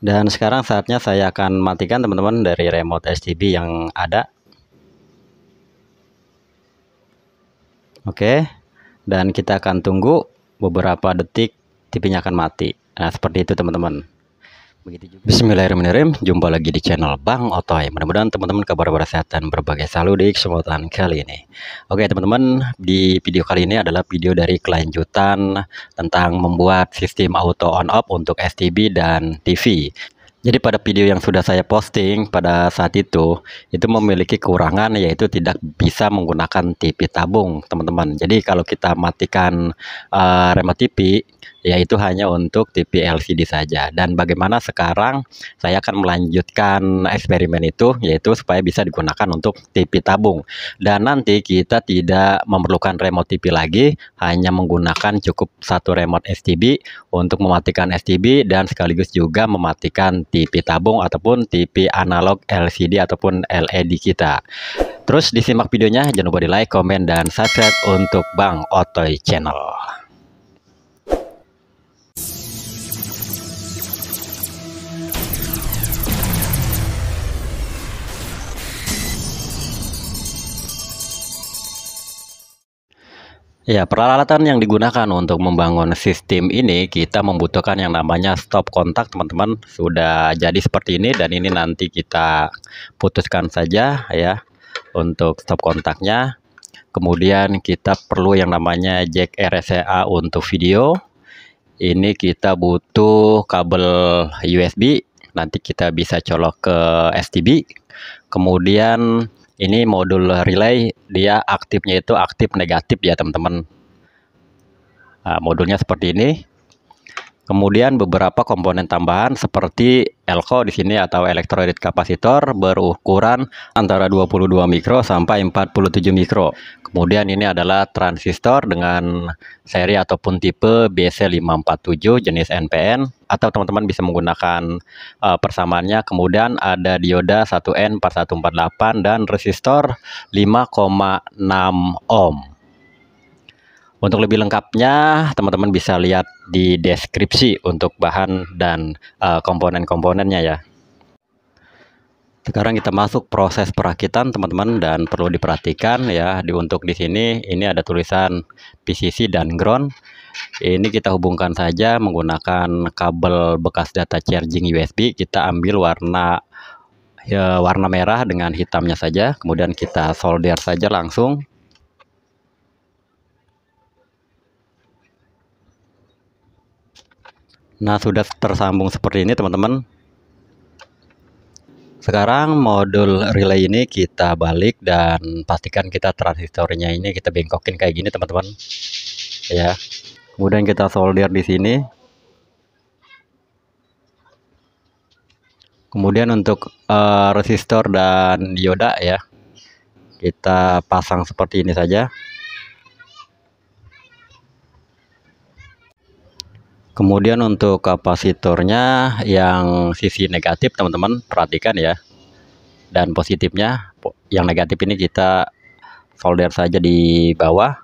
Dan sekarang saatnya saya akan matikan teman-teman dari remote STB yang ada. Oke, dan kita akan tunggu beberapa detik TV-nya akan mati. Nah, seperti itu teman-teman. Begitu juga. Bismillahirrahmanirrahim. Jumpa lagi di channel Bang Otoy. Mudah-mudahan teman-teman kabar sehat dan berbagai selalu di kesempatan kali ini. Oke teman-teman, di video kali ini adalah video dari kelanjutan tentang membuat sistem auto on off untuk STB dan TV. Jadi pada video yang sudah saya posting pada saat itu memiliki kekurangan, yaitu tidak bisa menggunakan TV tabung teman-teman. Jadi kalau kita matikan remote TV, yaitu hanya untuk TV LCD saja. Dan bagaimana sekarang saya akan melanjutkan eksperimen itu, yaitu supaya bisa digunakan untuk TV tabung. Dan nanti kita tidak memerlukan remote TV lagi, hanya menggunakan cukup satu remote STB untuk mematikan STB dan sekaligus juga mematikan TV tabung ataupun TV analog LCD ataupun LED kita. Terus disimak videonya, jangan lupa di like, komen, dan subscribe untuk Bang Otoy Channel. Ya, peralatan yang digunakan untuk membangun sistem ini, kita membutuhkan yang namanya stop kontak teman-teman. Sudah jadi seperti ini, dan ini nanti kita putuskan saja ya untuk stop kontaknya. Kemudian kita perlu yang namanya jack RCA untuk video. Ini kita butuh kabel USB, nanti kita bisa colok ke STB. Kemudian ini modul relay, dia aktifnya itu aktif negatif ya teman-teman. Nah, modulnya seperti ini. Kemudian beberapa komponen tambahan seperti elko di sini atau elektrolit kapasitor berukuran antara 22 mikro sampai 47 mikro. Kemudian ini adalah transistor dengan seri ataupun tipe BC547 jenis NPN, atau teman-teman bisa menggunakan persamaannya. Kemudian ada dioda 1N4148 dan resistor 5,6 ohm. Untuk lebih lengkapnya, teman-teman bisa lihat di deskripsi untuk bahan dan komponen-komponennya ya. Sekarang kita masuk proses perakitan teman-teman, dan perlu diperhatikan ya, untuk di sini ini ada tulisan PCC dan ground. Ini kita hubungkan saja menggunakan kabel bekas data charging USB. Kita ambil warna merah dengan hitamnya saja, kemudian kita solder saja langsung. Nah, sudah tersambung seperti ini teman-teman. Sekarang modul relay ini kita balik dan pastikan kita transistornya ini kita bengkokin kayak gini teman-teman. Ya. Kemudian kita solder di sini. Kemudian untuk resistor dan dioda ya, kita pasang seperti ini saja. Kemudian untuk kapasitornya yang sisi negatif teman-teman perhatikan ya, dan positifnya, yang negatif ini kita solder saja di bawah.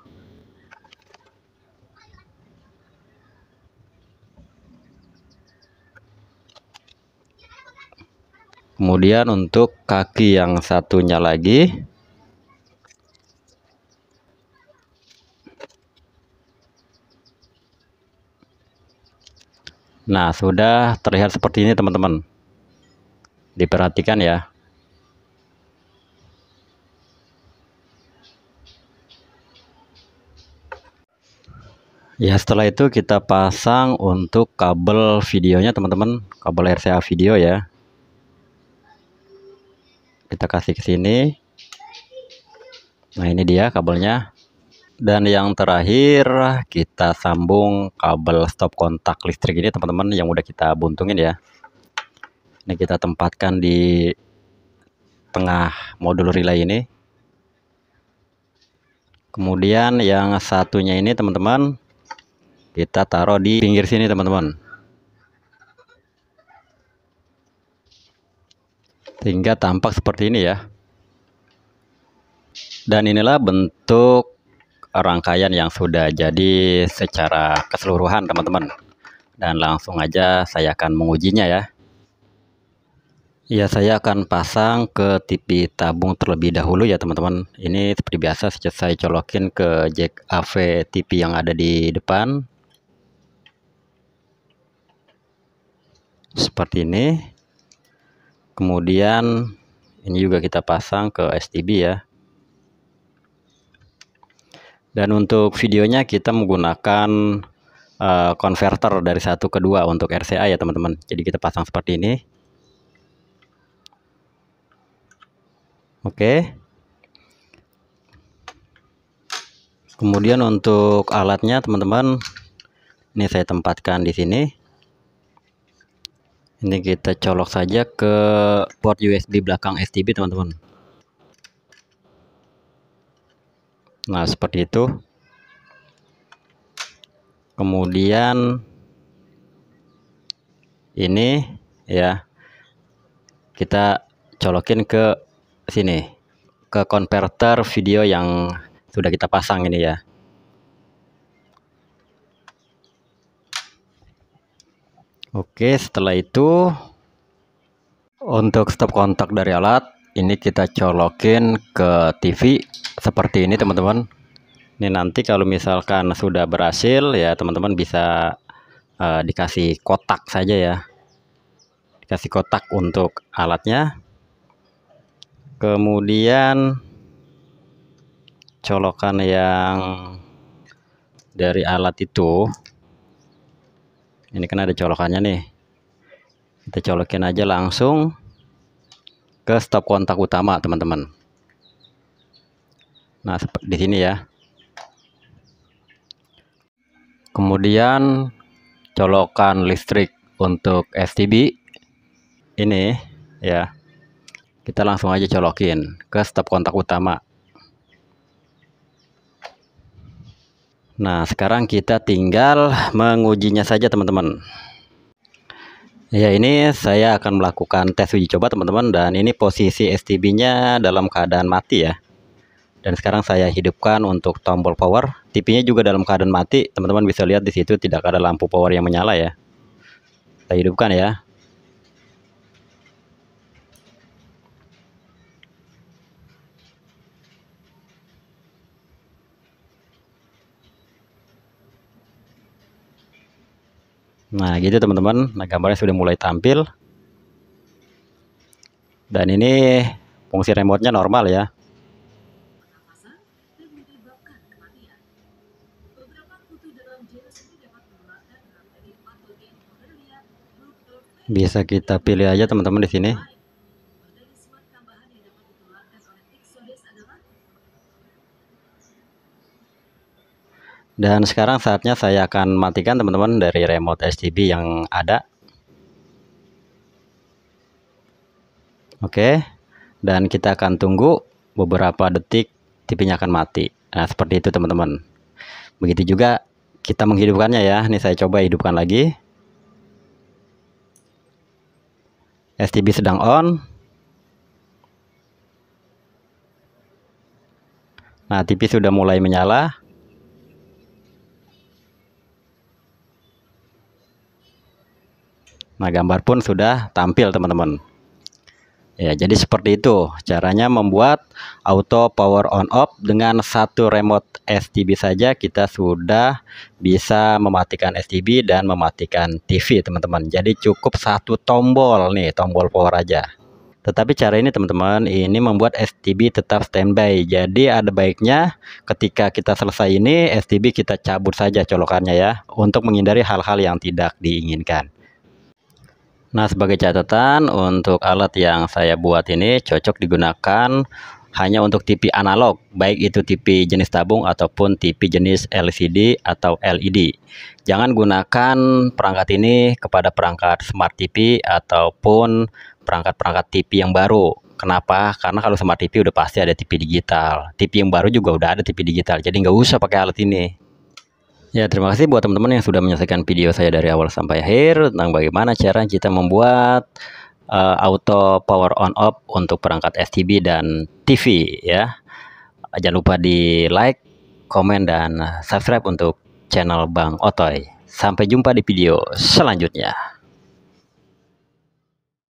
Kemudian untuk kaki yang satunya lagi nah, sudah terlihat seperti ini teman-teman. Diperhatikan ya. Ya, setelah itu kita pasang untuk kabel videonya teman-teman, kabel RCA video ya. Kita kasih ke sini. Nah, ini dia kabelnya. Dan yang terakhir kita sambung kabel stop kontak listrik ini teman-teman, yang udah kita buntungin ya. Ini kita tempatkan di tengah modul relay ini. Kemudian yang satunya ini teman-teman kita taruh di pinggir sini teman-teman, sehingga tampak seperti ini ya. Dan inilah bentuk rangkaian yang sudah jadi secara keseluruhan teman-teman. Dan langsung aja saya akan mengujinya ya. Ya, saya akan pasang ke TV tabung terlebih dahulu ya teman-teman. Ini seperti biasa saya colokin ke jack AV TV yang ada di depan. Seperti ini. Kemudian ini juga kita pasang ke STB ya. Dan untuk videonya kita menggunakan konverter dari 1 ke 2 untuk RCA ya teman-teman. Jadi kita pasang seperti ini. Oke. Kemudian untuk alatnya teman-teman, ini saya tempatkan di sini. Ini kita colok saja ke port USB belakang STB teman-teman. Nah, seperti itu. Kemudian ini ya, kita colokin ke sini, ke konverter video yang sudah kita pasang ini ya. Oke, setelah itu untuk stop kontak dari alat ini kita colokin ke TV seperti ini teman-teman. Ini nanti kalau misalkan sudah berhasil ya teman-teman bisa dikasih kotak saja ya, dikasih kotak untuk alatnya. Kemudian colokan yang dari alat itu, ini kan ada colokannya nih, kita colokin aja langsung ke stop kontak utama teman-teman. Nah, di sini ya. Kemudian colokan listrik untuk STB ini ya, kita langsung aja colokin ke stop kontak utama. Nah, sekarang kita tinggal mengujinya saja teman-teman. Ya, ini saya akan melakukan tes uji coba teman-teman, dan ini posisi STB-nya dalam keadaan mati ya. Dan sekarang saya hidupkan untuk tombol power. TV-nya juga dalam keadaan mati. Teman-teman bisa lihat di situ tidak ada lampu power yang menyala ya. Saya hidupkan ya. Nah, gitu teman-teman. Nah, gambarnya sudah mulai tampil. Dan ini fungsi remote-nya normal ya. Bisa kita pilih aja teman-teman di sini. Dan sekarang saatnya saya akan matikan teman-teman dari remote STB yang ada. Oke. Dan kita akan tunggu beberapa detik TV-nya akan mati. Nah, seperti itu teman-teman. Begitu juga kita menghidupkannya ya. Ini saya coba hidupkan lagi. STB sedang on. Nah, TV sudah mulai menyala. Nah, gambar pun sudah tampil teman-teman. Ya, jadi seperti itu caranya membuat auto power on off dengan satu remote STB saja. Kita sudah bisa mematikan STB dan mematikan TV teman-teman. Jadi cukup satu tombol nih, tombol power aja. Tetapi cara ini teman-teman, ini membuat STB tetap standby. Jadi ada baiknya ketika kita selesai ini STB kita cabut saja colokannya ya, untuk menghindari hal-hal yang tidak diinginkan. Nah, sebagai catatan, untuk alat yang saya buat ini cocok digunakan hanya untuk TV analog, baik itu TV jenis tabung ataupun TV jenis LCD atau LED. Jangan gunakan perangkat ini kepada perangkat smart TV ataupun perangkat-perangkat TV yang baru. Kenapa? Karena kalau smart TV udah pasti ada TV digital. TV yang baru juga udah ada TV digital, jadi nggak usah pakai alat ini. Ya, terima kasih buat teman-teman yang sudah menyaksikan video saya dari awal sampai akhir tentang bagaimana cara kita membuat auto power on off untuk perangkat STB dan TV ya. Jangan lupa di like, komen, dan subscribe untuk channel Bang Otoy. Sampai jumpa di video selanjutnya.